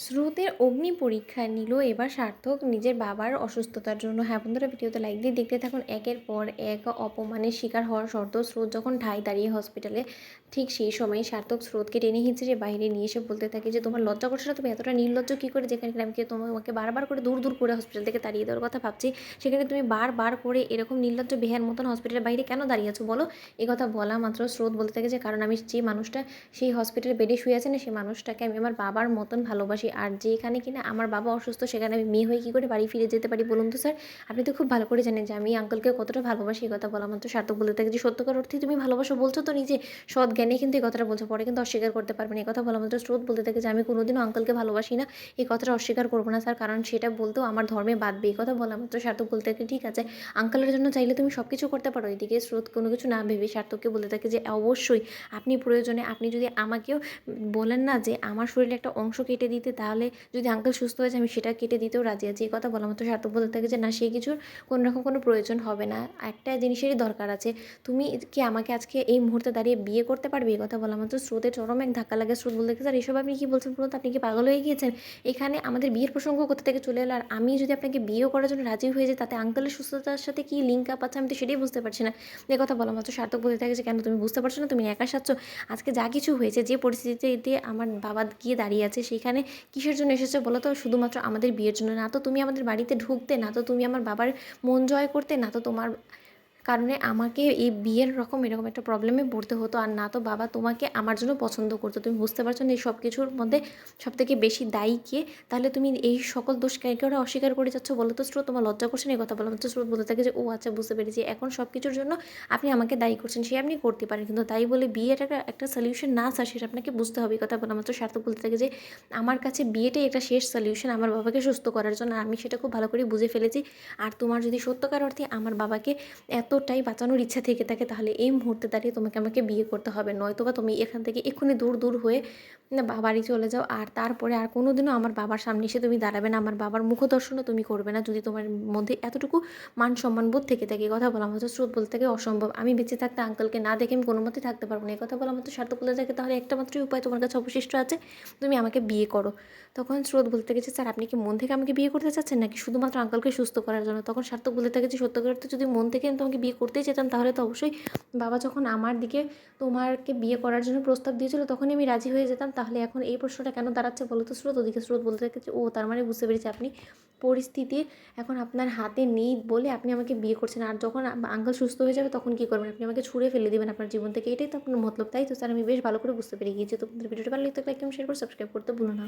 স্রোতের অগ্নি পরীক্ষা নিল এবার সার্থক নিজের বাবার অসুস্থতার জন্য। হ্যাঁ বন্ধুরা, ভিডিওতে লাইক দিয়ে দেখতে থাকুন। একের পর এক অপমানের শিকার হওয়ার সত্ত্বেও স্রোত যখন ঠাঁই দাঁড়িয়ে হসপিটালে, ঠিক সেই সময় সার্থক স্রোতকে টেনে হিঁচড়ে বাইরে নিয়ে এসে বলতে থাকে যে তোমার লজ্জা করছে না? তুমি এতটা নির্লজ্জ কী করে, যেখানে কিনা আমি তোমাকে বারবার করে দূর দূর করে হসপিটাল থেকে তাড়িয়ে দেওয়ার কথা ভাবছি, সেখানে তুমি বারবার করে এরকম নির্লজ্জ বেহার মতন হসপিটালের বাইরে কেন দাঁড়িয়ে আছো বলো? এ কথা বলা মাত্র স্রোত বলতে থাকে যে কারণ আমি যে মানুষটা সেই হসপিটালে বেডে শুয়ে আছে না, সেই মানুষটাকে আমি আমার বাবার মতন ভালোবাসি। আর যেখানে কিনা আমার বাবা অসুস্থ, সেখানে আমি মেয়ে হয়ে কী করে বাড়ি ফিরে যেতে পারি বলুন তো স্যার? আপনি তো খুব ভালো করে জানেন যে আমি আঙ্কেলকে কতটা ভালোবাসি। এই কথা বলা মাত্র সার্থক বলতে থাকে যে সত্যকার অর্থেই তুমি ভালোবাসো বলছো তো নিজে? সৎ জ্ঞানে কিন্তু এই কথাটা বলছো, পরে কিন্তু অস্বীকার করতে পারবে না। এই কথা বলা মাত্র স্রোত বলতে থাকে যে আমি কোনোদিনও আঙ্কেলকে ভালোবাসি না, এই কথাটা অস্বীকার করবো না স্যার, কারণ সেটা বলতেও আমার ধর্মে বাঁধবে। এই কথা বলা মাত্র সার্থক বলতে থাকে ঠিক আছে, আঙ্কেলের জন্য চাইলে তুমি সব কিছু করতে পারো। এদিকে স্রোত কোনো কিছু না ভেবে সার্থককে বলতে থাকে যে অবশ্যই আপনি প্রয়োজনে আপনি যদি আমাকেও বলেন না যে আমার শরীরে একটা অংশ কেটে দিতে, তাহলে যদি আঙ্কেল সুস্থ হয়ে যায় আমি সেটা কেটে দিতেও রাজি আছি। এই কথা বলা মাত্র সার্থক বলতে থাকে যে না, সেই কিছুর কোনো রকম কোনো প্রয়োজন হবে না, একটা জিনিসেরই দরকার আছে। তুমি কি আমাকে আজকে এই মুহূর্তে দাঁড়িয়ে বিয়ে করতে পারবে? এই কথা বলা মাত্র স্রোতের চরম এক ধাক্কা লাগে। স্রোত বলতে থাকে স্যার এসব আপনি কী বলছেন বলুন তো? আপনি কি পাগল হয়ে গিয়েছেন? এখানে আমাদের বিয়ের প্রসঙ্গ কোথা থেকে চলে এলো? আর আমি যদি আপনাকে বিয়েও করার জন্য রাজি হয়ে যাই, তাতে আঙ্কেলের সুস্থতার সাথে কি লিঙ্ক আপ আছে আমি তো সেটাই বুঝতে পারছি না। এই কথা বলা মাত্র সার্থক বলতে থাকে যে কেন তুমি বুঝতে পারছো না? তুমি একা সাচ্ছ? আজকে যা কিছু হয়েছে, যে পরিস্থিতিতে আমার বাবা গিয়ে দাঁড়িয়ে আছে, সেখানে কিসের জন্য এসেছে বলো তো? শুধুমাত্র আমাদের বিয়ের জন্য। না তো তুমি আমাদের বাড়িতে ঢুকতে, না তো তুমি আমার বাবার মন জয় করতে, না তো তোমার কারণে আমাকে এই বিয়ের এরকম একটা প্রবলেমে পড়তে হতো, আর না তো বাবা তোমাকে আমার জন্য পছন্দ করতো। তুমি বুঝতে পারছো না এই সব কিছুর মধ্যে সবথেকে বেশি দায়ী কে? তাহলে তুমি এই সকল দোষ কে করে অস্বীকার করে যাচ্ছ বলো তো স্রোত? তোমার লজ্জা করছে না? এই কথা বলা মাত্র স্রোত বলতে থাকে যে ও আচ্ছা, বুঝতে পেরেছি, এখন সব কিছুর জন্য আপনি আমাকে দায়ী করছেন। সে আপনি করতে পারেন, কিন্তু তাই বলে বিয়েটা একটা সলিউশন না স্যার, সেটা আপনাকে বুঝতে হবে। এই কথা বলা মাত্র সার্থক বলতে থাকে যে আমার কাছে বিয়েটাই একটা শেষ সলিউশন আমার বাবাকে সুস্থ করার জন্য, আমি সেটা খুব ভালো করে বুঝে ফেলেছি। আর তোমার যদি সত্যকার অর্থে আমার বাবাকে এতটাই বাঁচানোর ইচ্ছা থেকে থাকে, তাহলে এই মুহূর্তে দাঁড়িয়ে তোমাকে আমাকে বিয়ে করতে হবে, নয়তোবা তুমি এখান থেকে এক্ষুনি দূর দূর হয়ে বাড়ি চলে যাও। আর তারপরে আর কোনোদিনও আমার বাবার সামনে এসে তুমি দাঁড়াবে না, আমার বাবার মুখদর্শনও তুমি করবে না, যদি তোমার মধ্যে এতটুকু মান সম্মান বোধ থেকে থাকে। এই কথা বলা মাত্র স্রোত বলতে থাকে অসম্ভব, আমি বেঁচে থাকতে আঙ্কেলকে না দেখে আমি কোনো মতেই থাকতে পারবো না। এই কথা বলা মাত্র সার্থক বলতে থাকে তাহলে একটা মাত্রই উপায় তোমার কাছে অবশিষ্ট আছে, তুমি আমাকে বিয়ে করো। তখন স্রোত বলতে থাকে যে স্যার আপনি কি মন থেকে আমাকে বিয়ে করতে চাচ্ছেন, নাকি শুধুমাত্র আঙ্কেলকে সুস্থ করার জন্য? তখন সার্থক বলতে থাকে যে সত্যকার অর্থে যদি মন থেকে আমি তোমাকে বিয়ে করতেই যেতাম, তাহলে তো অবশ্যই বাবা যখন আমার দিকে তোমাকে বিয়ে করার জন্য প্রস্তাব দিয়েছিল তখনই আমি রাজি হয়ে যেতাম। তাহলে এখন এই প্রশ্নটা কেন দাঁড়াচ্ছে বলো তো স্রোত? ওদিকে স্রোত বলতে থাকে যে ও তার মানে বুঝতে পেরেছি আপনি পরিস্থিতি এখন আপনার হাতে নেই বলে আপনি আমাকে বিয়ে করছেন, আর যখন আঙ্কেল সুস্থ হয়ে যাবে তখন কী করবেন? আপনি আমাকে ছুঁড়ে ফেলে দিবেন আপনার জীবন থেকে, এটাই তো আপনার মতলব, তাই তো স্যার? আমি বেশ ভালো করে বুঝতে পেরে গিয়েছি। তো তোমাদের ভিডিওটা ভালো লাগলে লাইক এবং শেয়ার করে সাবস্ক্রাইব করতে ভুলো না।